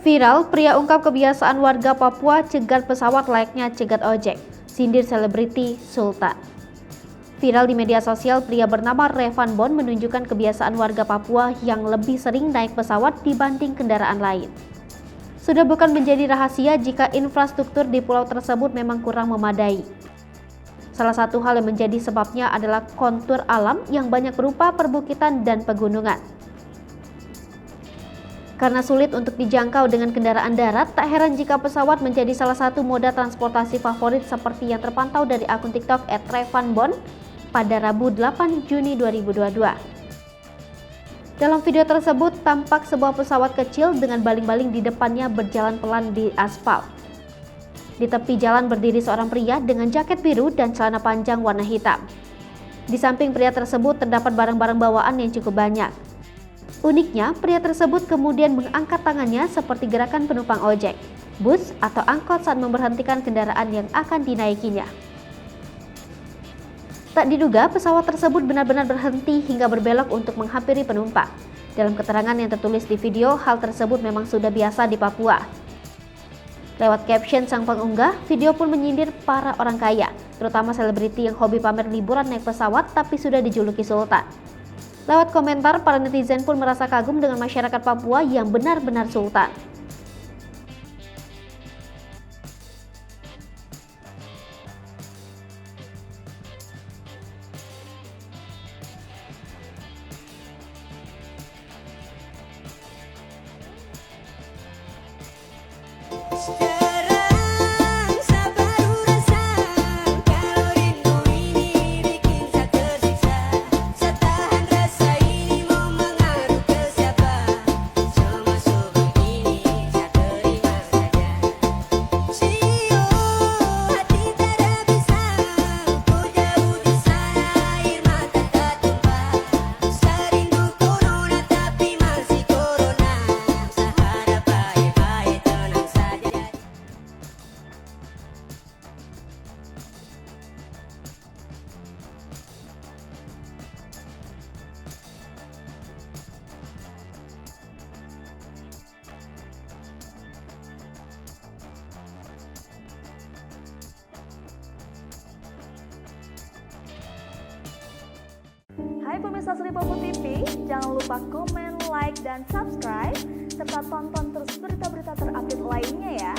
Viral, pria ungkap kebiasaan warga Papua cegat pesawat layaknya cegat ojek. Sindir selebriti Sultan. Viral di media sosial, pria bernama Revan Bon menunjukkan kebiasaan warga Papua yang lebih sering naik pesawat dibanding kendaraan lain. Sudah bukan menjadi rahasia jika infrastruktur di pulau tersebut memang kurang memadai. Salah satu hal yang menjadi sebabnya adalah kontur alam yang banyak berupa perbukitan dan pegunungan. Karena sulit untuk dijangkau dengan kendaraan darat, tak heran jika pesawat menjadi salah satu moda transportasi favorit seperti yang terpantau dari akun TikTok @revanbon pada Rabu 8 Juni 2022. Dalam video tersebut, tampak sebuah pesawat kecil dengan baling-baling di depannya berjalan pelan di aspal. Di tepi jalan berdiri seorang pria dengan jaket biru dan celana panjang warna hitam. Di samping pria tersebut terdapat barang-barang bawaan yang cukup banyak. Uniknya, pria tersebut kemudian mengangkat tangannya seperti gerakan penumpang ojek, bus, atau angkot saat memberhentikan kendaraan yang akan dinaikinya. Tak diduga, pesawat tersebut benar-benar berhenti hingga berbelok untuk menghampiri penumpang. Dalam keterangan yang tertulis di video, hal tersebut memang sudah biasa di Papua. Lewat caption sang pengunggah, video pun menyindir para orang kaya, terutama selebriti yang hobi pamer liburan naik pesawat tapi sudah dijuluki Sultan. Lewat komentar, para netizen pun merasa kagum dengan masyarakat Papua yang benar-benar sultan. Hai pemirsa Sri Popo TV, jangan lupa komen, like, dan subscribe, serta tonton terus berita-berita terupdate lainnya ya.